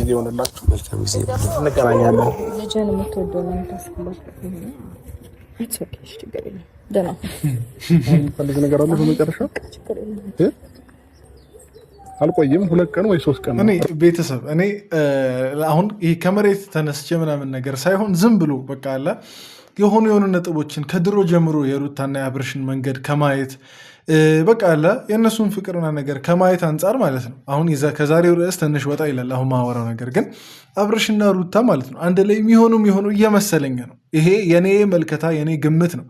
ጊዜ ይሆንላችሁ። መልካም ጊዜ እንገናኛለን። ልጅን የምትወደው ነው የምታስብላት ችግር የለም። ደህና ፈልግ ነገር አለ በመጨረሻ አልቆይም 2 ቀን ወይ 3 ቀን እኔ ቤተሰብ እኔ አሁን ይሄ ከመሬት ተነስቼ ምናምን ነገር ሳይሆን ዝም ብሎ በቃ አለ የሆኑ ነጥቦችን ከድሮ ጀምሮ የሩታና የአብርሽን መንገድ ከማየት በቃ አለ የእነሱን ፍቅርና ነገር ከማየት አንጻር ማለት ነው። አሁን ከዛሬው ርዕስ ትንሽ ወጣ ይላል አሁን ማወራው ነገር ግን አብርሽና ሩታ ማለት ነው አንድ ላይ የሚሆኑ እየመሰለኝ ነው። ይሄ የኔ መልከታ የኔ ግምት ነው።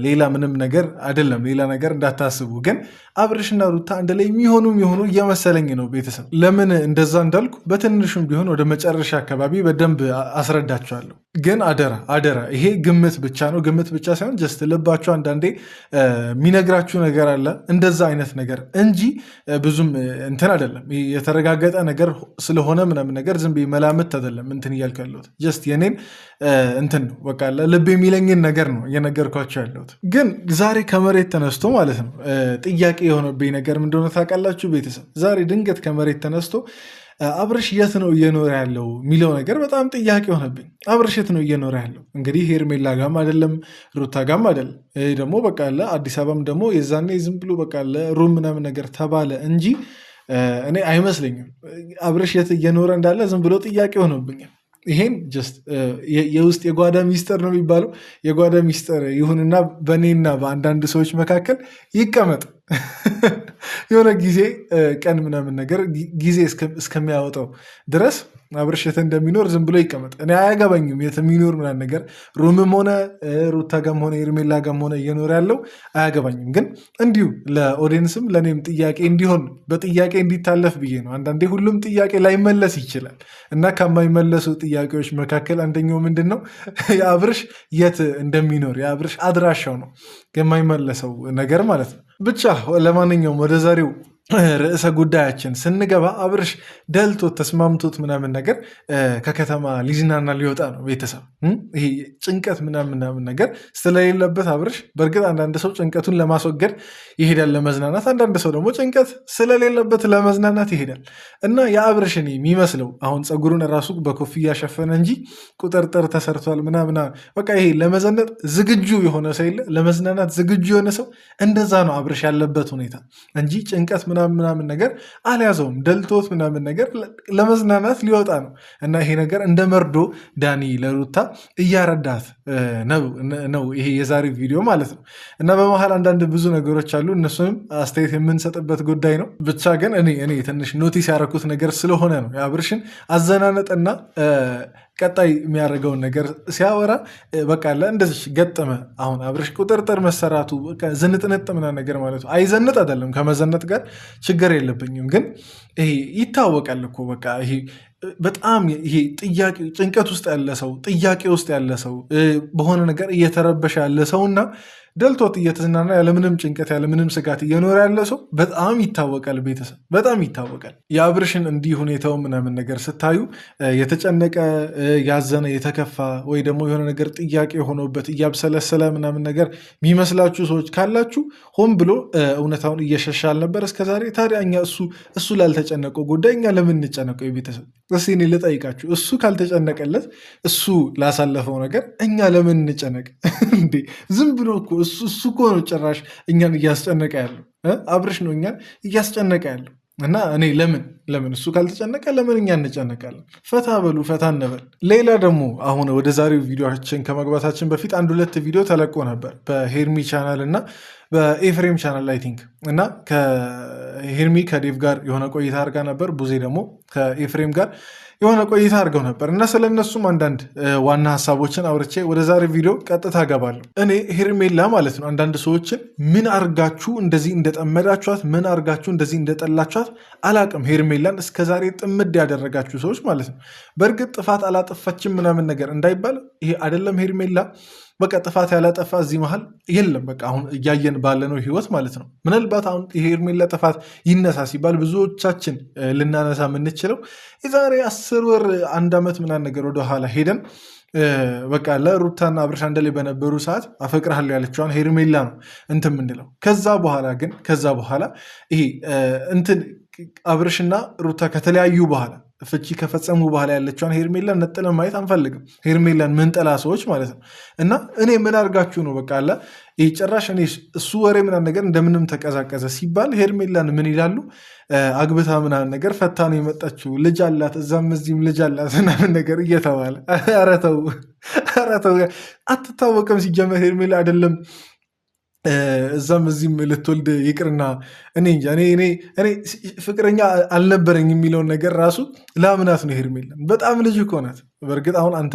ሌላ ምንም ነገር አይደለም። ሌላ ነገር እንዳታስቡ። ግን አብርሽና ሩታ አንድ ላይ የሚሆኑ እየመሰለኝ ነው። ቤተሰብ ለምን እንደዛ እንዳልኩ በትንሹም ቢሆን ወደ መጨረሻ አካባቢ በደንብ አስረዳቸዋለሁ። ግን አደራ ይሄ ግምት ብቻ ነው። ግምት ብቻ ሳይሆን ጀስት ልባችሁ አንዳንዴ የሚነግራችሁ ነገር አለ እንደዛ አይነት ነገር እንጂ ብዙም እንትን አይደለም። የተረጋገጠ ነገር ስለሆነ ምናምን ነገር ዝም ብዬ መላምት አይደለም እንትን እያልኩ ያለሁት ጀስት የኔን እንትን ነው። በቃ ልብ የሚለኝን ነገር ነው እየነገርኳቸው ያለሁት። ግን ዛሬ ከመሬት ተነስቶ ማለት ነው ጥያቄ የሆነብኝ ነገር ምንድነው ታውቃላችሁ ቤተሰብ? ዛሬ ድንገት ከመሬት ተነስቶ አብርሽ የት ነው እየኖረ ያለው የሚለው ነገር በጣም ጥያቄ ሆነብኝ። አብርሽ የት ነው እየኖረ ያለው? እንግዲህ ሄርሜላ ጋም አይደለም ሩታ ጋም አይደለም። ደግሞ በቃ አዲስ አበባም ደግሞ የዛኔ ዝም ብሎ በቃ ሩም ምናምን ነገር ተባለ እንጂ እኔ አይመስለኝም አብርሽ የት እየኖረ እንዳለ ዝም ብሎ ጥያቄ ሆነብኛል። ይሄን ጀስት የውስጥ የጓዳ ሚስጥር ነው የሚባለው። የጓዳ ሚስጥር ይሁንና በእኔና በአንዳንድ ሰዎች መካከል ይቀመጥ። የሆነ ጊዜ ቀን ምናምን ነገር ጊዜ እስከሚያወጣው ድረስ አብርሽ የት እንደሚኖር ዝም ብሎ ይቀመጥ። እኔ አያገባኝም የት የሚኖር ምናምን ነገር ሩምም ሆነ ሩታ ጋም ሆነ ኤርሜላ ጋም ሆነ እየኖር ያለው አያገባኝም። ግን እንዲሁ ለኦዲየንስም ለእኔም ጥያቄ እንዲሆን በጥያቄ እንዲታለፍ ብዬ ነው። አንዳንዴ ሁሉም ጥያቄ ላይመለስ ይችላል እና ከማይመለሱ ጥያቄዎች መካከል አንደኛው ምንድን ነው የአብርሽ የት እንደሚኖር የአብርሽ አድራሻው ነው የማይመለሰው ነገር ማለት ነው። ብቻ ለማንኛውም ወደ ዛሬው ርዕሰ ጉዳያችን ስንገባ አብርሽ ደልቶት ተስማምቶት ምናምን ነገር ከከተማ ሊዝናና ሊወጣ ነው። ቤተሰብ ይሄ ጭንቀት ምናምን ነገር ስለሌለበት አብርሽ በእርግጥ አንዳንድ ሰው ጭንቀቱን ለማስወገድ ይሄዳል ለመዝናናት፣ አንዳንድ ሰው ደግሞ ጭንቀት ስለሌለበት ለመዝናናት ይሄዳል እና የአብርሽን የሚመስለው አሁን ፀጉሩን ራሱ በኮፍያ ሸፈነ እንጂ ቁጥርጥር ተሰርቷል ምናምና በቃ ይሄ ለመዘነጥ ዝግጁ የሆነ ሰው የለ ለመዝናናት ዝግጁ የሆነ ሰው እንደዛ ነው አብርሽ ያለበት ሁኔታ እንጂ ጭንቀት ምናምን ነገር አልያዘውም። ደልቶት ምናምን ነገር ለመዝናናት ሊወጣ ነው እና ይሄ ነገር እንደ መርዶ ዳኒ ለሩታ እያረዳት ነው ይሄ የዛሬ ቪዲዮ ማለት ነው። እና በመሀል አንዳንድ ብዙ ነገሮች አሉ፣ እነሱንም አስተያየት የምንሰጥበት ጉዳይ ነው። ብቻ ግን እኔ ትንሽ ኖቲስ ያደረኩት ነገር ስለሆነ ነው የአብርሽን አዘናነጥና ቀጣይ የሚያደርገውን ነገር ሲያወራ በቃ እንደዚህ ገጠመ። አሁን አብርሽ ቁጥርጥር መሰራቱ ዝንጥንጥ ምናምን ነገር ማለቱ አይዘንጥ አይደለም፣ ከመዘነጥ ጋር ችግር የለብኝም። ግን ይሄ ይታወቃል እኮ በቃ ይሄ በጣም ይሄ ጥያቄ ጭንቀት ውስጥ ያለ ሰው ጥያቄ ውስጥ ያለ ሰው በሆነ ነገር እየተረበሸ ያለ ሰው እና ደልቶት እየተዝናና ያለምንም ጭንቀት ያለምንም ስጋት እየኖረ ያለ ሰው በጣም ይታወቃል። ቤተሰብ በጣም ይታወቃል። የአብርሽን እንዲህ ሁኔታው ምናምን ነገር ስታዩ የተጨነቀ ያዘነ የተከፋ ወይ ደግሞ የሆነ ነገር ጥያቄ ሆኖበት እያብሰለሰለ ምናምን ነገር የሚመስላችሁ ሰዎች ካላችሁ ሆን ብሎ እውነታውን እየሸሻ አልነበር እስከዛሬ። ታዲያ እኛ እሱ ላልተጨነቀው ጉዳይ እኛ ለምን እንጨነቀው? የቤተሰብ እስኪ እኔ ልጠይቃችሁ፣ እሱ ካልተጨነቀለት እሱ ላሳለፈው ነገር እኛ ለምን እንጨነቅ እንዴ? ዝም ብሎ እኮ እሱ እኮ ነው ጭራሽ እኛን እያስጨነቀ ያለው። አብርሽ ነው እኛን እያስጨነቀ ያለው እና እኔ ለምን እሱ ካልተጨነቀ ለምን እኛ እንጨነቃለን? ፈታ በሉ፣ ፈታ እንበል። ሌላ ደግሞ አሁን ወደ ዛሬው ቪዲዮችን ከመግባታችን በፊት 1-2 ቪዲዮ ተለቆ ነበር በሄርሚ ቻናል እና በኤፍሬም ቻናል ላይ ቲንክ እና ከሄርሚ ከዴቭ ጋር የሆነ ቆይታ አድርጋ ነበር። ቡዜ ደግሞ ከኤፍሬም ጋር የሆነ ቆይታ አድርገው ነበር እና ስለነሱም አንዳንድ ዋና ሀሳቦችን አውርቼ ወደ ዛሬ ቪዲዮ ቀጥታ ገባለሁ። እኔ ሄርሜላ ማለት ነው አንዳንድ ሰዎችን ምን አርጋችሁ እንደዚህ እንደጠመዳችኋት፣ ምን አርጋችሁ እንደዚህ እንደጠላችኋት አላቅም። ሄርሜላን እስከዛሬ ጥምድ ያደረጋችሁ ሰዎች ማለት ነው። በእርግጥ ጥፋት አላጠፋችም ምናምን ነገር እንዳይባል ይሄ አይደለም ሄርሜላ በቃ ጥፋት ያላጠፋ እዚህ መሀል የለም። በቃ አሁን እያየን ባለነው ህይወት ማለት ነው። ምናልባት አሁን የሄርሜላ ጥፋት ይነሳ ሲባል ብዙዎቻችን ልናነሳ የምንችለው የዛሬ 10 ወር 1 ዓመት ምናምን ነገር ወደኋላ ሄደን በቃ ለሩታና አብርሽ አንድ ላይ በነበሩ ሰዓት አፈቅርሃለሁ ያለችዋን ሄርሜላ ነው እንትን ምንለው። ከዛ በኋላ ይሄ እንትን አብርሽና ሩታ ከተለያዩ በኋላ ፍቺ ከፈጸሙ በኋላ ያለችዋን ሄርሜላን ነጥለን ማየት አንፈልግም። ሄርሜላን ምንጠላ ሰዎች ማለት ነው። እና እኔ ምን አድርጋችሁ ነው በቃ አለ ይህ ጭራሽ እኔ እሱ ወሬ ምናምን ነገር እንደምንም ተቀዛቀዘ ሲባል ሄርሜላን ምን ይላሉ? አግብታ ምናምን ነገር ፈታ ነው የመጣችው፣ ልጅ አላት፣ እዛም እዚህም ልጅ አላት ምናምን ነገር እየተባለ ኧረ ተው አትታወቅም። ሲጀመር ሄርሜላ አይደለም እዛም እዚህም ልትወልድ ይቅርና እኔ እንጃ እኔ ፍቅረኛ አልነበረኝ የሚለውን ነገር ራሱ ላምናት ነው። ሄርሜላን በጣም ልጅ እኮ ናት። በእርግጥ አሁን አንተ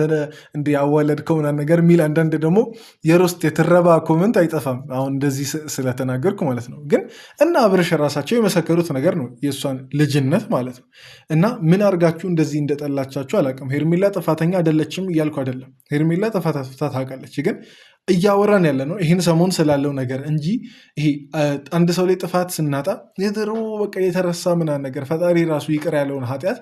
እንደ ያዋለድከው ምናምን ነገር የሚል አንዳንድ ደግሞ የሮስት የትረባ ኮመንት አይጠፋም። አሁን እንደዚህ ስለተናገርኩ ማለት ነው። ግን እና አብርሽ ራሳቸው የመሰከሩት ነገር ነው የእሷን ልጅነት ማለት ነው። እና ምን አድርጋችሁ እንደዚህ እንደጠላቻችሁ አላውቅም። ሄርሜላ ጥፋተኛ አይደለችም እያልኩ አይደለም። ሄርሜላ ጥፋት ታውቃለች። ግን እያወራን ያለ ነው ይህን ሰሞን ስላለው ነገር እንጂ ይሄ አንድ ሰው ላይ ጥፋት ስናጣ የድሮ በቃ የተረሳ ምናምን ነገር ፈጣሪ ራሱ ይቅር ያለውን ኃጢአት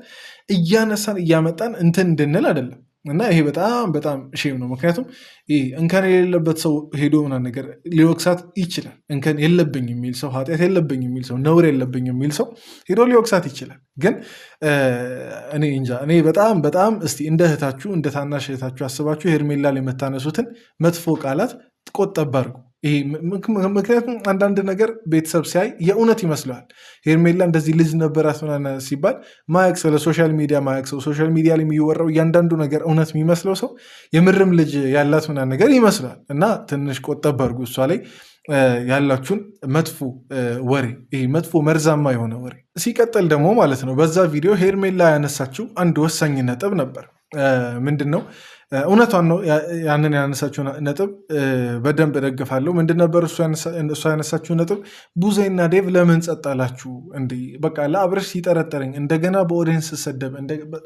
እያነሳን እያመጣን እንትን እንድንል አይደለም። እና ይሄ በጣም በጣም ሼም ነው። ምክንያቱም እንከን የሌለበት ሰው ሄዶ ምናምን ነገር ሊወቅሳት ይችላል። እንከን የለብኝ የሚል ሰው፣ ኃጢአት የለብኝ የሚል ሰው፣ ነውር የለብኝ የሚል ሰው ሄዶ ሊወቅሳት ይችላል። ግን እኔ እንጃ እኔ በጣም በጣም እስቲ እንደ እህታችሁ እንደ ታናሽ እህታችሁ አስባችሁ ሄርሜላ ላይ የምታነሱትን መጥፎ ቃላት ቆጠብ አድርጉ። ምክንያቱም አንዳንድ ነገር ቤተሰብ ሲያይ የእውነት ይመስለዋል። ሄርሜላ እንደዚህ ልጅ ነበራት ምናምን ሲባል ማያቅ ሰው፣ ለሶሻል ሚዲያ ማያቅ ሰው፣ ሶሻል ሚዲያ ላይ የሚወራው እያንዳንዱ ነገር እውነት የሚመስለው ሰው የምርም ልጅ ያላት ምናምን ነገር ይመስለዋል። እና ትንሽ ቆጠብ አድርጉ እሷ ላይ ያላችሁን መጥፎ ወሬ፣ ይሄ መጥፎ መርዛማ የሆነ ወሬ። ሲቀጥል ደግሞ ማለት ነው በዛ ቪዲዮ ሄርሜላ ያነሳችው አንድ ወሳኝ ነጥብ ነበር። ምንድን ነው? እውነቷን ነው። ያንን ያነሳችው ነጥብ በደንብ እደግፋለሁ። ምንድን ነበር እሷ ያነሳችው ነጥብ? ቡዜና ዴቭ ለምን ጸጥ አላችሁ? እንዲህ በቃ ለአብርሽ ሲጠረጠረኝ እንደገና በኦዲየንስ ስሰደብ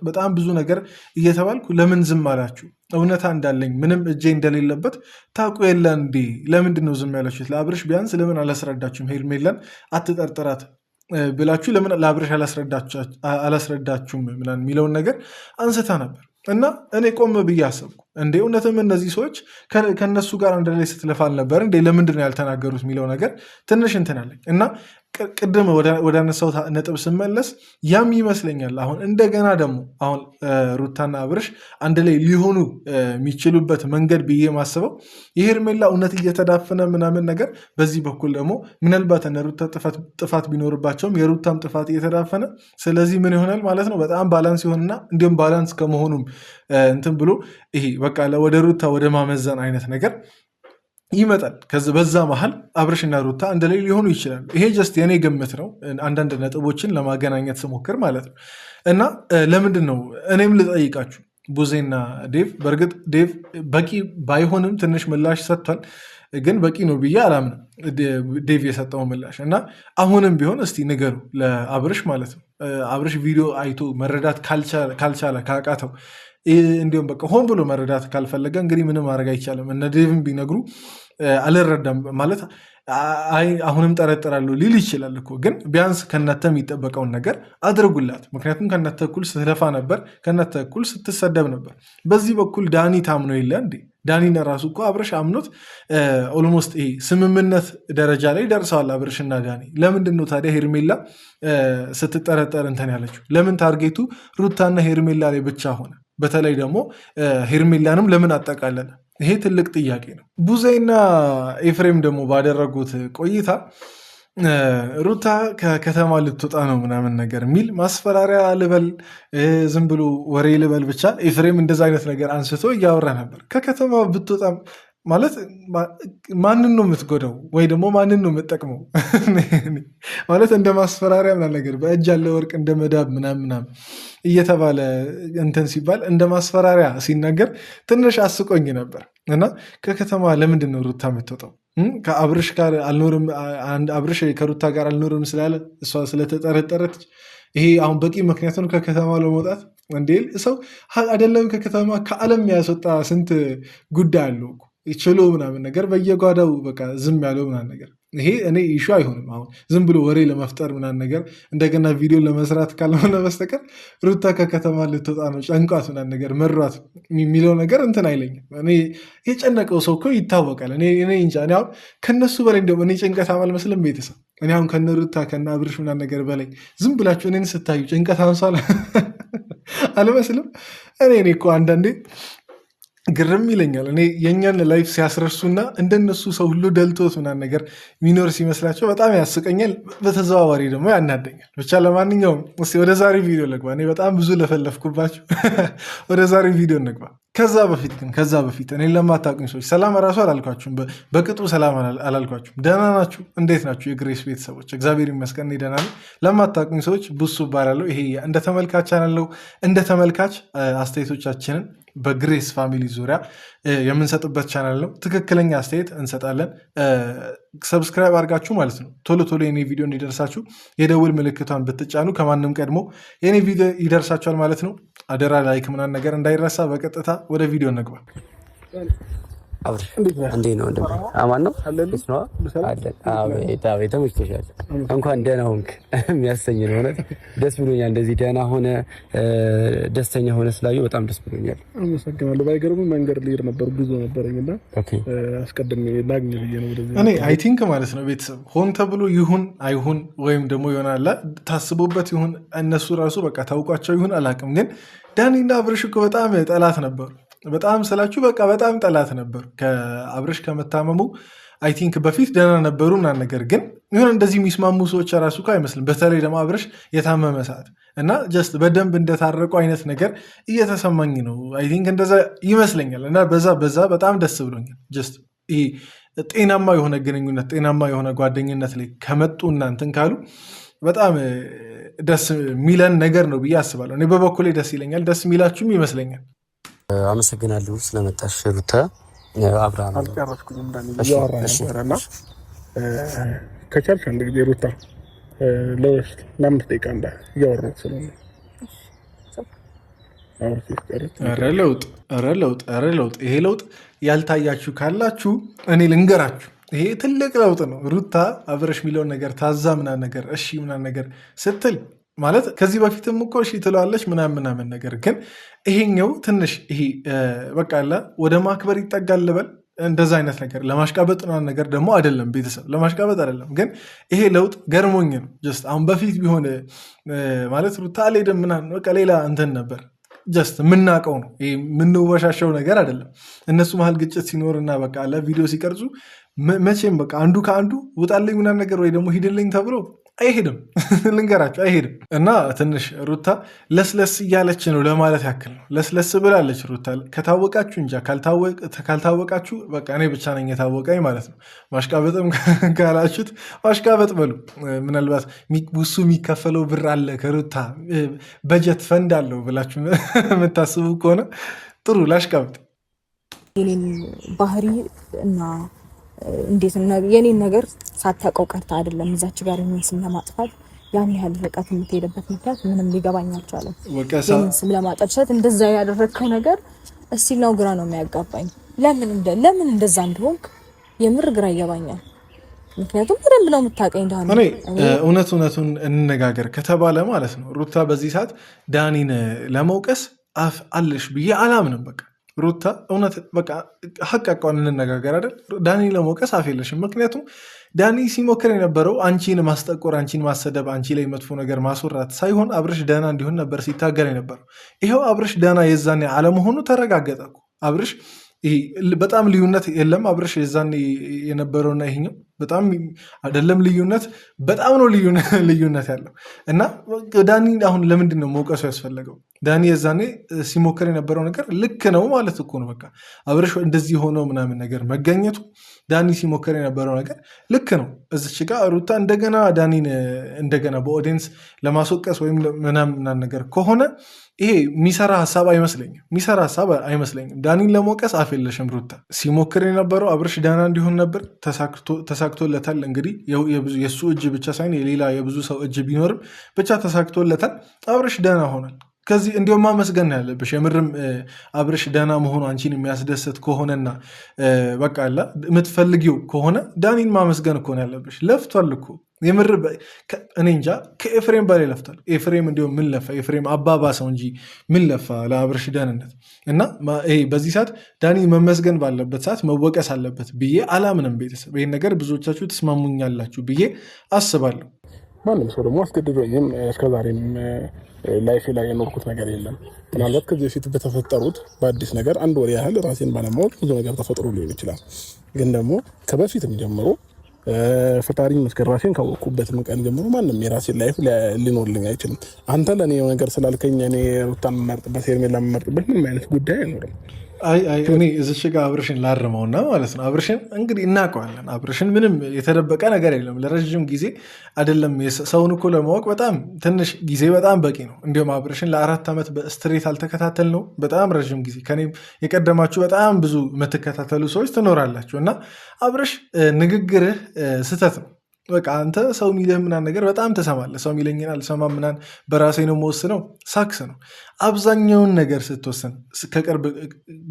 በጣም ብዙ ነገር እየተባልኩ ለምን ዝም አላችሁ? እውነታ እንዳለኝ ምንም እጄ እንደሌለበት ታውቁ የለ እንዴ? ለምንድን ነው ዝም ያላችሁት? ለአብርሽ ቢያንስ ለምን አላስረዳችሁም? ሄርሜላን አትጠርጥራት ብላችሁ ለምን ለአብርሽ አላስረዳችሁም? ምናምን የሚለውን ነገር አንስታ ነበር። እና እኔ ቆም ብዬ አሰብኩ፣ እንዴ እውነትም እነዚህ ሰዎች ከነሱ ጋር አንድ ላይ ስትለፋ አልነበር እንዴ? ለምንድን ነው ያልተናገሩት የሚለው ነገር ትንሽ እንትን አለኝ። እና ቅድም ወደ አነሳው ነጥብ ስመለስ ያም ይመስለኛል አሁን እንደገና ደግሞ አሁን ሩታና አብርሽ አንድ ላይ ሊሆኑ የሚችሉበት መንገድ ብዬ ማስበው የሄርሜላ እውነት እየተዳፈነ ምናምን ነገር፣ በዚህ በኩል ደግሞ ምናልባት እነ ሩታ ጥፋት ቢኖርባቸውም የሩታም ጥፋት እየተዳፈነ፣ ስለዚህ ምን ይሆናል ማለት ነው በጣም ባላንስ ይሆንና እንዲሁም ባላንስ ከመሆኑም እንትን ብሎ ይሄ በቃ ወደ ሩታ ወደ ማመዘን አይነት ነገር ይመጣል። በዛ መሀል አብርሽና ሩታ አንድ ላይ ሊሆኑ ይችላሉ። ይሄ ጀስት የኔ ግምት ነው፣ አንዳንድ ነጥቦችን ለማገናኘት ስሞክር ማለት ነው። እና ለምንድን ነው እኔም ልጠይቃችሁ ቡዜና ዴቭ፣ በእርግጥ ዴቭ በቂ ባይሆንም ትንሽ ምላሽ ሰጥቷል፣ ግን በቂ ነው ብዬ አላምንም ዴቭ የሰጠው ምላሽ። እና አሁንም ቢሆን እስቲ ንገሩ ለአብርሽ ማለት ነው። አብርሽ ቪዲዮ አይቶ መረዳት ካልቻለ ካቃተው፣ እንዲሁም በቃ ሆን ብሎ መረዳት ካልፈለገ እንግዲህ ምንም ማድረግ አይቻልም። እነ ዴቭን ቢነግሩ አልረዳም ማለት አሁንም ጠረጥራለሁ ሊል ይችላል እኮ። ግን ቢያንስ ከእናንተ የሚጠበቀውን ነገር አድርጉላት። ምክንያቱም ከእናንተ እኩል ስትለፋ ነበር፣ ከእናንተ እኩል ስትሰደብ ነበር። በዚህ በኩል ዳኒ ታምኖ የለ እንዴ? ዳኒን ራሱ እኮ አብርሽ አምኖት ኦልሞስት ይሄ ስምምነት ደረጃ ላይ ደርሰዋል አብርሽና ዳኒ። ለምንድን ነው ታዲያ ሄርሜላ ስትጠረጠር እንትን ያለችው? ለምን ታርጌቱ ሩታና ሄርሜላ ላይ ብቻ ሆነ? በተለይ ደግሞ ሄርሜላንም ለምን አጠቃለለ? ይሄ ትልቅ ጥያቄ ነው። ቡዜና ኤፍሬም ደግሞ ባደረጉት ቆይታ ሩታ ከከተማ ልትወጣ ነው ምናምን ነገር የሚል ማስፈራሪያ ልበል ዝም ብሎ ወሬ ልበል ብቻ ኤፍሬም እንደዛ አይነት ነገር አንስቶ እያወራ ነበር። ከከተማ ብትወጣም ማለት ማንን ነው የምትጎዳው? ወይ ደግሞ ማንን ነው የምትጠቅመው? ማለት እንደ ማስፈራሪያ ምናምን ነገር በእጅ ያለ ወርቅ እንደ መዳብ ምናምን እየተባለ እንትን ሲባል እንደ ማስፈራሪያ ሲናገር ትንሽ አስቆኝ ነበር። እና ከከተማ ለምንድን ነው ሩታ የምትወጣው? ከአብርሽ ጋር አልኖርም፣ አብርሽ ከሩታ ጋር አልኖርም ስላለ እሷ ስለተጠረጠረች ይሄ አሁን በቂ ምክንያት ነው ከከተማ ለመውጣት? እንዴ ሰው አይደለም ከከተማ ከዓለም ያስወጣ ስንት ጉዳይ አለው ችሎ ምናምን ነገር በየጓዳው በቃ ዝም ያለው ምናምን ነገር። ይሄ እኔ ኢሹ አይሆንም። አሁን ዝም ብሎ ወሬ ለመፍጠር ምናምን ነገር እንደገና ቪዲዮ ለመስራት ካልሆነ በስተቀር ሩታ ከከተማ ልትወጣ ነው ጨንቋት ምናምን ነገር መሯት የሚለው ነገር እንትን አይለኝም። እኔ የጨነቀው ሰው እኮ ይታወቃል። እኔ እንጃ። እኔ አሁን ከነሱ በላይ እንደውም እኔ ጭንቀት አልመስልም ቤተሰብ። እኔ አሁን ከነ ሩታ ከነ አብርሽ ምናምን ነገር በላይ ዝም ብላችሁ እኔን ስታዩ ጭንቀት አንሷል አልመስልም። እኔ እኮ አንዳንዴ ግርም ይለኛል። እኔ የእኛን ላይፍ ሲያስረሱና እንደነሱ ሰው ሁሉ ደልቶት ምናምን ነገር ሚኖር ሲመስላቸው በጣም ያስቀኛል። በተዘዋዋሪ ደግሞ ያናደኛል። ብቻ ለማንኛውም እስኪ ወደ ዛሬ ቪዲዮ ልግባ። እኔ በጣም ብዙ ለፈለፍኩባቸው ወደ ዛሬ ቪዲዮ እንግባ። ከዛ በፊት እኔን ለማታውቁኝ ሰዎች ሰላም እራሱ አላልኳችሁም፣ በቅጡ ሰላም አላልኳችሁም። ደህና ናችሁ? እንዴት ናችሁ? የግሬስ ቤተሰቦች እግዚአብሔር ይመስገን እኔ ደህና ነኝ። ለማታውቁኝ ሰዎች ቡሱ እባላለሁ። ይሄ እንደ ተመልካች አለው እንደ ተመልካች አስተያየቶቻችንን በግሬስ ፋሚሊ ዙሪያ የምንሰጥበት ቻናል ነው። ትክክለኛ አስተያየት እንሰጣለን። ሰብስክራይብ አድርጋችሁ ማለት ነው ቶሎ የኔ ቪዲዮ እንዲደርሳችሁ የደውል ምልክቷን ብትጫኑ ከማንም ቀድሞ የኔ ቪዲዮ ይደርሳችኋል ማለት ነው። አደራ ላይክ ምናምን ነገር እንዳይረሳ። በቀጥታ ወደ ቪዲዮ እንግባ። እንዴት ነው? አማን ነው? ተመችቶሻል? እንኳን ደህና ሆንክ የሚያሰኝ ነው። እውነት ደስ ብሎኛል። እንደዚህ ደህና ሆነ ደስተኛ ሆነ ስላየሁ በጣም ደስ ብሎኛል። አመሰግናለሁ። ባይገርምም መንገድ ልሄድ ነበር፣ ጉዞ ነበረኝና አስቀድሜ ላግኝ ብዬ ነው ወደዚህ። እኔ አይ ቲንክ ማለት ነው ቤተሰብ ሆን ተብሎ ይሁን አይሁን ወይም ደግሞ ይሆናል ታስቦበት ይሁን እነሱ ራሱ በቃ ታውቋቸው ይሁን አላውቅም፣ ግን ዳኒና አብርሽ እኮ በጣም ጠላት ነበሩ። በጣም ስላችሁ በቃ በጣም ጠላት ነበሩ። ከአብርሽ ከመታመሙ አይ ቲንክ በፊት ደህና ነበሩ ምናምን ነገር ግን ይሁን እንደዚህ የሚስማሙ ሰዎች ራሱ እኮ አይመስልም። በተለይ ደግሞ አብርሽ የታመመ ሰዓት እና ጀስት በደንብ እንደታረቁ አይነት ነገር እየተሰማኝ ነው። አይ ቲንክ እንደዛ ይመስለኛል እና በዛ በጣም ደስ ብሎኛል። ጀስት ጤናማ የሆነ ግንኙነት ጤናማ የሆነ ጓደኝነት ላይ ከመጡ እናንትን ካሉ በጣም ደስ የሚለን ነገር ነው ብዬ አስባለሁ። እኔ በበኩሌ ደስ ይለኛል፣ ደስ የሚላችሁም ይመስለኛል። አመሰግናለሁ ስለመጣሽ ሩታ። አብርሃም አልጨረስኩኝም ነበረና ከቻልሽ አንድ ጊዜ ሩታ ለውስጥ ለአምስት ደቂቃ እያወራሁት ስለሆነ ኧረ ለውጥ ይሄ ለውጥ ያልታያችሁ ካላችሁ እኔ ልንገራችሁ። ይሄ ትልቅ ለውጥ ነው። ሩታ አብረሽ የሚለውን ነገር ታዛ ምናምን ነገር እሺ ምናምን ነገር ስትል ማለት ከዚህ በፊትም እኮ እሺ ትለዋለች ምናምን ነገር ግን ይሄኛው ትንሽ ይሄ በቃ አለ ወደ ማክበር ይጠጋል ልበል። እንደዛ አይነት ነገር ለማሽቃበጥ ነገር ደግሞ አይደለም፣ ቤተሰብ ለማሽቃበጥ አይደለም። ግን ይሄ ለውጥ ገርሞኝ ነው። ጀስት አሁን በፊት ቢሆን ማለት ሩታ አልሄድም ምናምን በቃ ሌላ እንትን ነበር። ጀስት የምናውቀው ነው፣ የምንወሻሸው ነገር አይደለም። እነሱ መሀል ግጭት ሲኖርና በቃ አለ ቪዲዮ ሲቀርጹ መቼም በቃ አንዱ ከአንዱ ውጣልኝ ምናምን ነገር ወይ ደግሞ ሂድልኝ ተብሎ አይሄድም። ልንገራቸው አይሄድም። እና ትንሽ ሩታ ለስለስ እያለች ነው ለማለት ያክል ነው። ለስለስ ብላለች ሩታ። ከታወቃችሁ እንጃ፣ ካልታወቃችሁ በቃ እኔ ብቻ ነኝ የታወቀኝ ማለት ነው። ማሽቃበጥም ካላችሁት ማሽቃበጥ በሉ። ምናልባት ውሱ የሚከፈለው ብር አለ ከሩታ በጀት ፈንድ አለው ብላችሁ የምታስቡ ከሆነ ጥሩ ላሽቃበጥ። የኔን ባህሪ እና እንዴት የኔን ነገር ሳታውቀው ቀርታ አይደለም እዛች ጋር የኔን ስም ለማጥፋት ያን ያህል ርቀት የምትሄድበት ምክንያት ምንም ሊገባኝ አልቻለም። የኔን ስም ለማጠልሸት እንደዛ ያደረግከው ነገር እስቲል ነው ግራ ነው የሚያጋባኝ። ለምን እንደዛ እንደሆንክ የምር ግራ ይገባኛል። ምክንያቱም በደንብ ነው የምታውቀኝ ዳኒ። እኔ እውነቱን እንነጋገር ከተባለ ማለት ነው ሩታ በዚህ ሰዓት ዳኒን ለመውቀስ አፍ አለሽ ብዬ አላምንም። በቃ ሩታ እውነት በቃ ሀቅ አቋን እንነጋገር አይደል? ዳኒ ለመውቀስ አፍ የለሽም። ምክንያቱም ዳኒ ሲሞክር የነበረው አንቺን ማስጠቆር፣ አንቺን ማሰደብ፣ አንቺ ላይ መጥፎ ነገር ማስወራት ሳይሆን አብርሽ ደህና እንዲሆን ነበር ሲታገል የነበረው። ይኸው አብርሽ ደህና የዛኔ አለመሆኑ ተረጋገጠ እኮ። አብርሽ በጣም ልዩነት የለም። አብርሽ የዛኔ የነበረውና ይሄኛው በጣም አይደለም ልዩነት፣ በጣም ነው ልዩነት ያለው እና ዳኒ አሁን ለምንድን ነው መውቀሱ ያስፈለገው? ዳኒ የዛኔ ሲሞክር የነበረው ነገር ልክ ነው ማለት እኮ ነው። በቃ አብርሽ እንደዚህ ሆኖ ምናምን ነገር መገኘቱ ዳኒ ሲሞክር የነበረው ነገር ልክ ነው። እዚች ጋ ሩታ እንደገና ዳኒን እንደገና በኦዲየንስ ለማስወቀስ ወይም ምናምን ነገር ከሆነ ይሄ የሚሰራ ሀሳብ አይመስለኝም። ዳኒን ለመውቀስ አፍ የለሽም ሩታ። ሲሞክር የነበረው አብርሽ ደህና እንዲሆን ነበር፣ ተሳክቶለታል። እንግዲህ የእሱ እጅ ብቻ ሳይሆን የሌላ የብዙ ሰው እጅ ቢኖርም ብቻ ተሳክቶለታል። አብርሽ ደህና ሆናል። ከዚህ እንዲሁም ማመስገን ያለብሽ የምርም አብርሽ ደህና መሆኑ አንቺን የሚያስደስት ከሆነና በቃ አላ የምትፈልጊው ከሆነ ዳኒን ማመስገን እኮ ነው ያለብሽ። ለፍቷል እኮ የምር እኔ እንጃ ከኤፍሬም በላይ ለፍቷል። ኤፍሬም እንዲሁም ምን ለፋ? ኤፍሬም አባባሰው እንጂ ምን ለፋ ለአብርሽ ደህንነት። እና በዚህ ሰዓት ዳኒ መመስገን ባለበት ሰዓት መወቀስ አለበት ብዬ አላምንም። ቤተሰብ ይህን ነገር ብዙዎቻችሁ ትስማሙኛላችሁ ብዬ አስባለሁ። ማንም ሰው ደግሞ አስገድዶኝም እስከዛሬም ላይፍ ላይ የኖርኩት ነገር የለም። ምናልባት ከዚህ በፊት በተፈጠሩት በአዲስ ነገር አንድ ወር ያህል ራሴን ባለማወቅ ብዙ ነገር ተፈጥሮ ሊሆን ይችላል። ግን ደግሞ ከበፊትም ጀምሮ ፈጣሪ መስከረ ራሴን ካወቅኩበትም ቀን ጀምሮ ማንም የራሴን ላይፍ ሊኖርልኝ አይችልም። አንተ ለኔ ነገር ስላልከኝ እኔ ሩታን መርጥበት ሄርሜላ መርጥበት ምንም አይነት ጉዳይ አይኖርም። እኔ እዚች ጋር አብርሽን ላርመውና ማለት ነው። አብርሽን እንግዲህ እናውቀዋለን። አብርሽን ምንም የተደበቀ ነገር የለም። ለረዥም ጊዜ አይደለም ሰውን እኮ ለማወቅ በጣም ትንሽ ጊዜ በጣም በቂ ነው። እንዲሁም አብርሽን ለ4 ዓመት በስትሬት አልተከታተል ነው በጣም ረዥም ጊዜ። ከኔም የቀደማችሁ በጣም ብዙ የምትከታተሉ ሰዎች ትኖራላችሁ እና አብርሽ ንግግርህ ስህተት ነው። በቃ አንተ ሰው ሚልህ ምናምን ነገር በጣም ትሰማለህ። ሰው ሚለኝን አልሰማም ምናምን በራሴ ነው የምወስነው ሳክስ ነው። አብዛኛውን ነገር ስትወስን ከቅርብ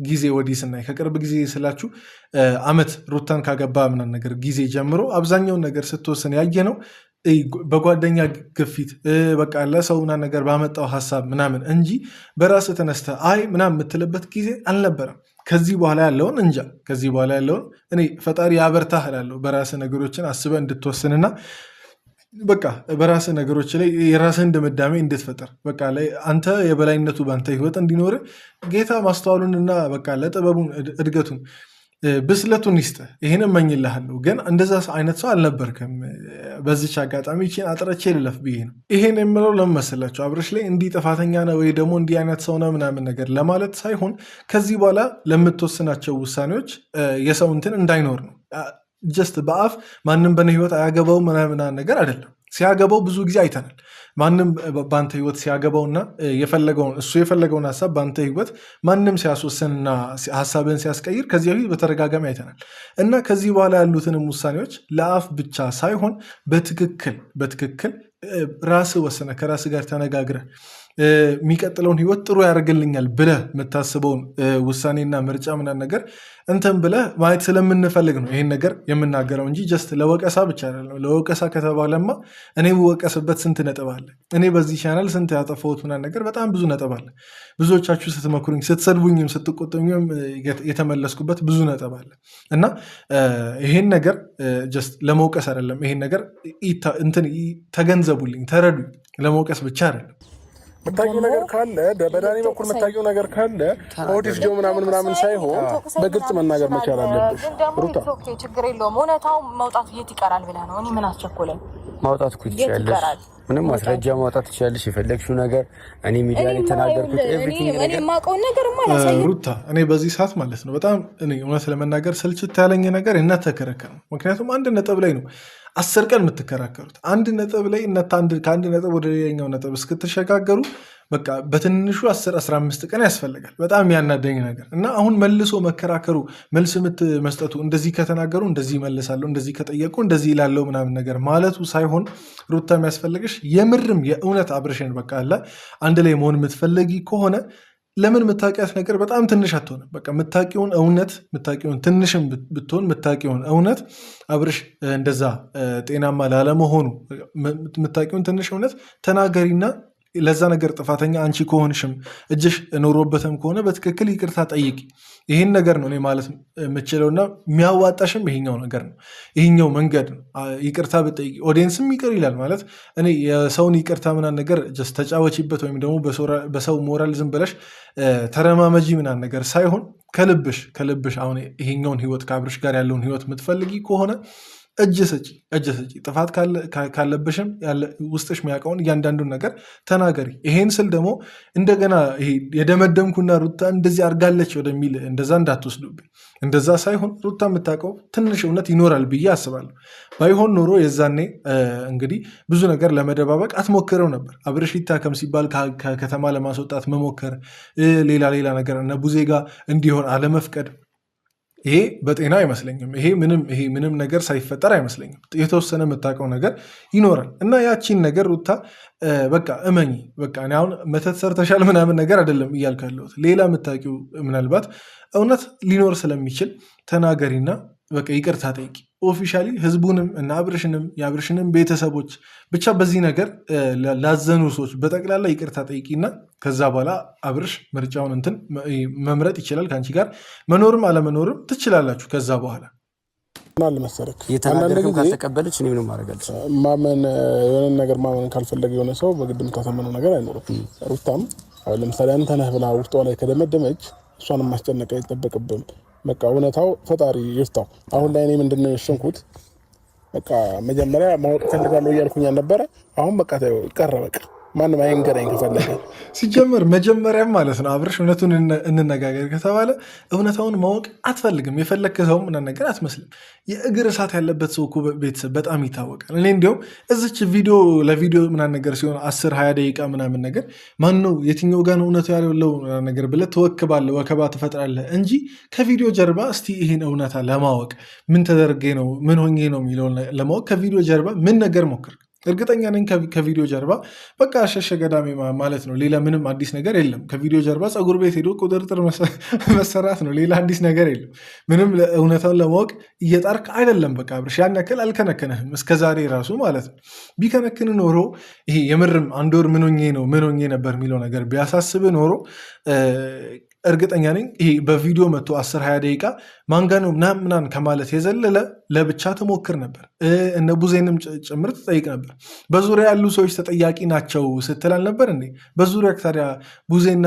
ጊዜ ወዲህ ስናይ ከቅርብ ጊዜ ስላችሁ ዓመት ሩታን ካገባ ምናምን ነገር ጊዜ ጀምሮ አብዛኛውን ነገር ስትወስን ያየ ነው በጓደኛ ግፊት በቃ ለሰው ምናምን ነገር ባመጣው ሀሳብ ምናምን እንጂ በራስ ተነስተ አይ ምናምን የምትልበት ጊዜ አልነበረም። ከዚህ በኋላ ያለውን እንጃ። ከዚህ በኋላ ያለውን እኔ ፈጣሪ ያበርታህ እላለሁ። በራስ ነገሮችን አስበህ እንድትወስንና በቃ በራስ ነገሮች ላይ የራስህን ድምዳሜ እንድትፈጠር በቃ ላይ አንተ የበላይነቱ በአንተ ህይወት እንዲኖር ጌታ ማስተዋሉንና በቃ ለጥበቡን እድገቱን ብስለቱን ይስጥህ። ይህን እመኝልሃለሁ። ግን እንደዛ አይነት ሰው አልነበርክም። በዚች አጋጣሚ ይህን አጥረቼ ልለፍ ብዬ ነው። ይሄን የምለው ለምን መሰላችሁ? አብርሽ ላይ እንዲህ ጥፋተኛ ነው ወይ ደግሞ እንዲህ አይነት ሰው ነው ምናምን ነገር ለማለት ሳይሆን ከዚህ በኋላ ለምትወስናቸው ውሳኔዎች የሰው እንትን እንዳይኖር ነው። ጀስት በአፍ ማንም በነ ህይወት አያገባው ምናምን ነገር አይደለም። ሲያገባው ብዙ ጊዜ አይተናል። ማንም በአንተ ህይወት ሲያገባውና እሱ የፈለገውን ሀሳብ በአንተ ህይወት ማንም ሲያስወስንና ሀሳብን ሲያስቀይር ከዚህ በፊት በተደጋጋሚ አይተናል እና ከዚህ በኋላ ያሉትንም ውሳኔዎች ለአፍ ብቻ ሳይሆን በትክክል ራስ ወሰነ ከራስ ጋር ተነጋግረ የሚቀጥለውን ህይወት ጥሩ ያደርግልኛል ብለህ የምታስበውን ውሳኔና ምርጫ ምናምን ነገር እንትን ብለህ ማየት ስለምንፈልግ ነው ይሄን ነገር የምናገረው እንጂ ጀስት ለወቀሳ ብቻ አይደለም። ለወቀሳ ከተባለማ እኔ የምወቀስበት ስንት ነጥብ አለ። እኔ በዚህ ቻናል ስንት ያጠፋሁት ምናምን ነገር በጣም ብዙ ነጥብ አለ። ብዙዎቻችሁ ስትመክሩኝ፣ ስትሰድቡኝም፣ ስትቆጡኝም የተመለስኩበት ብዙ ነጥብ አለ እና ይሄን ነገር ጀስት ለመውቀስ አይደለም። ይሄን ነገር እንትን ተገንዘቡልኝ፣ ተረዱኝ። ለመውቀስ ብቻ አይደለም። የምታውቂው ነገር ካለ በዳኒ በኩል የምታውቂው ነገር ካለ ኦዲስ ጆ ምናምን ሳይሆን በግልጽ መናገር መቻል አለብሽ። ሩታ ችግር የለውም። እውነታው መውጣቱ የት ይቀራል ብለህ ነው? እኔ ምን አስቸኮለኝ? ማውጣት እኮ ትችያለሽ። ምንም ማስረጃ ማውጣት ትችያለሽ። የፈለግሽው ነገር እኔ ሚዲያ ላይ ተናገርኩት ኤቭሪቲንግ ነገር እኔ የማውቀው ነገር ማለት ነው። ሩታ እኔ በዚህ ሰዓት ማለት ነው በጣም እኔ እውነት ለመናገር ስልችት ያለኝ ነገር እናተከረከረ ነው። ምክንያቱም አንድ ነጥብ ላይ ነው 10 ቀን የምትከራከሩት። አንድ ነጥብ ላይ ከአንድ ነጥብ ወደ ሌላኛው ነጥብ እስክትሸጋገሩ በቃ በትንሹ 10-15 ቀን ያስፈልጋል። በጣም የሚያናደኝ ነገር እና አሁን መልሶ መከራከሩ መልስ መስጠቱ እንደዚህ ከተናገሩ እንደዚህ መልሳለሁ፣ እንደዚህ ከጠየቁ እንደዚህ ይላለው ምናምን ነገር ማለቱ ሳይሆን ሩታ የሚያስፈልግሽ የምርም የእውነት አብርሽን በቃ አለ አንድ ላይ መሆን የምትፈለጊ ከሆነ ለምን የምታውቂያት ነገር በጣም ትንሽ አትሆንም? በቃ የምታውቂውን እውነት የምታውቂውን ትንሽም ብትሆን የምታውቂውን እውነት አብርሽ እንደዛ ጤናማ ላለመሆኑ የምታውቂውን ትንሽ እውነት ተናገሪና ለዛ ነገር ጥፋተኛ አንቺ ከሆንሽም እጅሽ ኖሮበትም ከሆነ በትክክል ይቅርታ ጠይቂ። ይህን ነገር ነው እኔ ማለት የምችለውና የሚያዋጣሽም ይሄኛው ነገር ነው፣ ይሄኛው መንገድ ነው። ይቅርታ ብጠይቂ ኦዲየንስም ይቅር ይላል ማለት እኔ የሰውን ይቅርታ ምናምን ነገር ጀስት ተጫወቺበት ወይም ደግሞ በሰው ሞራል ዝም ብለሽ ተረማመጂ ምናምን ነገር ሳይሆን ከልብሽ አሁን ይሄኛውን ህይወት ከአብርሽ ጋር ያለውን ህይወት የምትፈልጊ ከሆነ እጅ ሰጪ። ጥፋት ካለብሽም ውስጥሽ የሚያውቀውን እያንዳንዱን ነገር ተናገሪ። ይሄን ስል ደግሞ እንደገና ይሄ የደመደምኩና ሩታ እንደዚህ አድርጋለች ወደሚል እንደዛ እንዳትወስዱብኝ። እንደዛ ሳይሆን ሩታ የምታውቀው ትንሽ እውነት ይኖራል ብዬ አስባለሁ። ባይሆን ኖሮ የዛኔ እንግዲህ ብዙ ነገር ለመደባበቅ አትሞክረው ነበር። አብርሽ ይታከም ሲባል ከከተማ ለማስወጣት መሞከር፣ ሌላ ነገር እነ ቡዜ ጋር እንዲሆን አለመፍቀድ ይሄ በጤና አይመስለኝም። ይሄ ምንም ነገር ሳይፈጠር አይመስለኝም። የተወሰነ የምታውቀው ነገር ይኖራል እና ያቺን ነገር ሩታ በቃ እመኚ። በቃ እኔ አሁን መተት ሰርተሻል ምናምን ነገር አይደለም እያልኩ ያለሁት። ሌላ የምታውቂው ምናልባት እውነት ሊኖር ስለሚችል ተናገሪና በቃ ይቅርታ ጠይቂ። ኦፊሻሊ ህዝቡንም እና የአብርሽንም ቤተሰቦች ብቻ በዚህ ነገር ላዘኑ ሰዎች በጠቅላላ ይቅርታ ጠይቂና ከዛ በኋላ አብርሽ ምርጫውን እንትን መምረጥ ይችላል። ከአንቺ ጋር መኖርም አለመኖርም ትችላላችሁ ከዛ በኋላ ምናል መሰረክ እየተናገርኩ ካልተቀበለች እኔ ምንም ማረጋለች ማመን የሆነ ነገር ማመን ካልፈለገ የሆነ ሰው በግድ የምታሳመነው ነገር አይኖርም። ሩታም አሁን ለምሳሌ አንተ ነህ ብላ ውስጧ ላይ ከደመደመች እሷንም ማስጨነቅ አይጠበቅብም። በቃ እውነታው ፈጣሪ ይፍታው። አሁን ላይ እኔ ምንድነው የወሰንኩት በቃ መጀመሪያ ማወቅ ፈልጋለሁ እያልኩኝ ነበረ። አሁን በቃ ቀረ በቃ ማንም አይንገረኝ ከፈለገ ሲጀመር መጀመሪያም ማለት ነው አብርሽ እውነቱን እንነጋገር ከተባለ እውነታውን ማወቅ አትፈልግም። የፈለግከው ምናምን ነገር አትመስልም። የእግር እሳት ያለበት ሰው እኮ ቤተሰብ በጣም ይታወቃል። እኔ እንዲያውም እዚች ቪዲዮ ለቪዲዮ ምናምን ነገር ሲሆን 10-20 ደቂቃ ምናምን ነገር ማን ነው የትኛው ጋር ነው እውነቱ ያለው ነገር ብለህ ትወክባለህ፣ ወከባ ትፈጥራለህ እንጂ ከቪዲዮ ጀርባ እስቲ ይህን እውነታ ለማወቅ ምን ተደርጌ ነው ምን ሆኜ ነው የሚለውን ለማወቅ ከቪዲዮ ጀርባ ምን ነገር ሞክር። እርግጠኛ ነኝ ከቪዲዮ ጀርባ በቃ አሸሸ ገዳሜ ማለት ነው። ሌላ ምንም አዲስ ነገር የለም። ከቪዲዮ ጀርባ ፀጉር ቤት ሄዶ ቁጥርጥር መሰራት ነው። ሌላ አዲስ ነገር የለም። ምንም እውነታውን ለማወቅ እየጣርክ አይደለም። በቃ አብርሽ ያን ያክል አልከነከነህም እስከዛሬ ራሱ ማለት ነው። ቢከነክን ኖሮ ይሄ የምርም አንድ ወር ምን ሆኜ ነበር የሚለው ነገር ቢያሳስብ ኖሮ እርግጠኛ ነኝ ይሄ በቪዲዮ መጥቶ 10-20 ደቂቃ ማንጋ ነው ምናምን ከማለት የዘለለ ለብቻ ትሞክር ነበር። እነ ቡዜንም ጭምር ትጠይቅ ነበር። በዙሪያ ያሉ ሰዎች ተጠያቂ ናቸው ስትል አልነበር እንዴ? በዙሪያ ታዲያ ቡዜና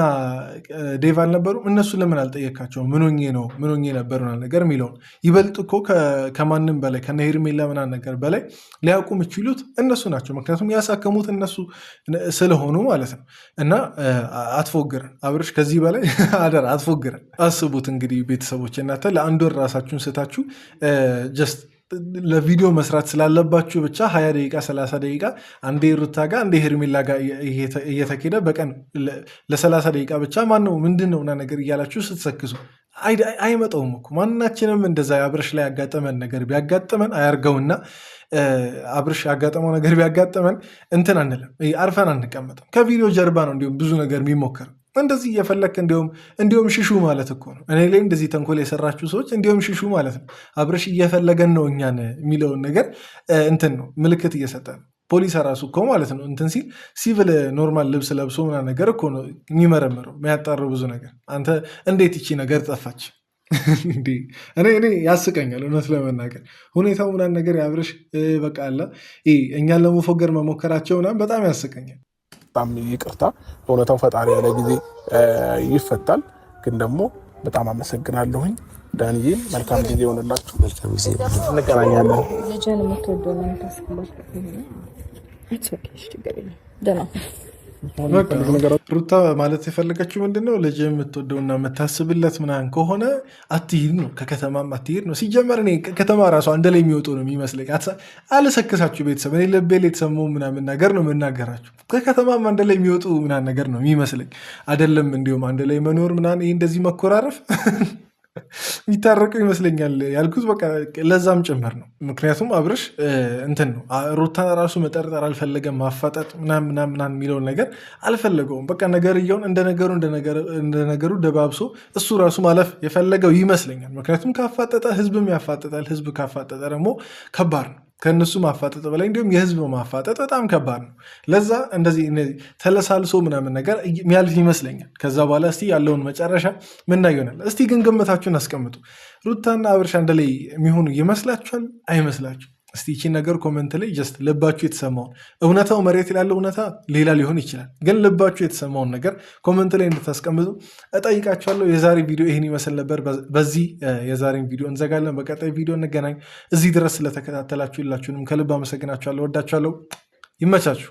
ዴቭ አልነበሩም? እነሱ ለምን አልጠየካቸውም? ምን ሆኜ ነበር ነገር የሚለውን ይበልጥ እኮ ከማንም በላይ ከነ ሄርሜላ ምናምን ነገር በላይ ሊያውቁ የሚችሉት እነሱ ናቸው። ምክንያቱም ያሳከሙት እነሱ ስለሆኑ ማለት ነው። እና አትፎግረን አብርሽ፣ ከዚህ በላይ አደራ አትፎግረን። አስቡት እንግዲህ ቤተሰቦች እናንተ ለአንድ ወር ራሳችሁን ስታችሁ ጀስት ለቪዲዮ መስራት ስላለባችሁ ብቻ 20 ደቂቃ 30 ደቂቃ አንዴ ሩታ ጋር አንዴ ሄርሜላ ጋር እየተኬደ በቀን ለ30 ደቂቃ ብቻ ማነው ምንድነው ነገር እያላችሁ ስትሰክሱ አይመጣውም እኮ። ማናችንም እንደዛ አብርሽ ላይ ያጋጠመን ነገር ቢያጋጥመን አያርገውና አብርሽ ያጋጠመው ነገር ቢያጋጥመን እንትን አንልም፣ አርፈን አንቀመጥም። ከቪዲዮ ጀርባ ነው እንዲሁም ብዙ ነገር የሚሞከር። እንደዚህ እየፈለክ እንዲሁም ሽሹ ማለት እኮ ነው። እኔ ላይ እንደዚህ ተንኮል የሰራችሁ ሰዎች እንዲሁም ሽሹ ማለት ነው። አብርሽ እየፈለገን ነው እኛን የሚለውን ነገር እንትን ነው ምልክት እየሰጠ ነው። ፖሊስ ራሱ እኮ ማለት ነው እንትን ሲል ሲቪል ኖርማል ልብስ ለብሶ ምናምን ነገር እኮ ነው የሚመረምረው የሚያጣረው ብዙ ነገር። አንተ እንዴት ይቺ ነገር ጠፋች? እኔ ያስቀኛል እውነት ለመናገር ሁኔታው ምናምን ነገር የአብርሽ በቃ አለ እኛን ለመፎገር መሞከራቸው ምናምን በጣም ያስቀኛል። በጣም ይቅርታ፣ እውነታው ፈጣሪ ያለ ጊዜ ይፈታል። ግን ደግሞ በጣም አመሰግናለሁኝ ዳንዬ። መልካም ጊዜ ሆነላችሁ። መልካም ጊዜ እንገናኛለን። ልጅን የምትወደው ነው የምታስብላት ሩታ ማለት የፈለገችው ምንድነው? ልጅ የምትወደውና የምታስብለት ምናምን ከሆነ አትሂድ ነው፣ ከከተማም አትሂድ ነው። ሲጀመር እኔ ከተማ ራሱ አንድ ላይ የሚወጡ ነው የሚመስለኝ። አልሰክሳችሁ ቤተሰብ፣ እኔ ልቤ ላይ የተሰማው ምናምን ነገር ነው የምናገራችሁ። ከከተማም አንድ ላይ የሚወጡ ምናምን ነገር ነው የሚመስለኝ። አይደለም እንዲሁም አንድ ላይ መኖር ምናምን ይህ እንደዚህ መኮራረፍ የሚታረቁ ይመስለኛል ያልኩት በቃ ለዛም ጭምር ነው። ምክንያቱም አብርሽ እንትን ነው ሩታን ራሱ መጠርጠር አልፈለገም፣ ማፋጠጥ ምናምን የሚለውን ነገር አልፈለገውም። በቃ ነገርየውን እንደ ነገሩ ደባብሶ እሱ ራሱ ማለፍ የፈለገው ይመስለኛል። ምክንያቱም ካፋጠጠ ህዝብም ያፋጠጣል። ህዝብ ካፋጠጠ ደግሞ ከባድ ነው። ከእነሱ ማፋጠጥ በላይ እንዲሁም የህዝብ ማፋጠጥ በጣም ከባድ ነው። ለዛ እንደዚህ ተለሳልሶ ምናምን ነገር የሚያልፍ ይመስለኛል። ከዛ በኋላ እስቲ ያለውን መጨረሻ ምና ይሆናል። እስቲ ግን ግምታችሁን አስቀምጡ። ሩታና አብርሽ አንድ ላይ የሚሆኑ ይመስላችኋል? አይመስላችሁ? እስቲ ይቺን ነገር ኮመንት ላይ ጀስት ልባችሁ የተሰማውን እውነታው መሬት ላለው እውነታ ሌላ ሊሆን ይችላል፣ ግን ልባችሁ የተሰማውን ነገር ኮመንት ላይ እንድታስቀምጡ እጠይቃችኋለሁ። የዛሬ ቪዲዮ ይህን ይመስል ነበር። በዚህ የዛሬን ቪዲዮ እንዘጋለን። በቀጣይ ቪዲዮ እንገናኝ። እዚህ ድረስ ስለተከታተላችሁ ሁላችሁንም ከልብ አመሰግናችኋለሁ። ወዳችኋለሁ። ይመቻችሁ።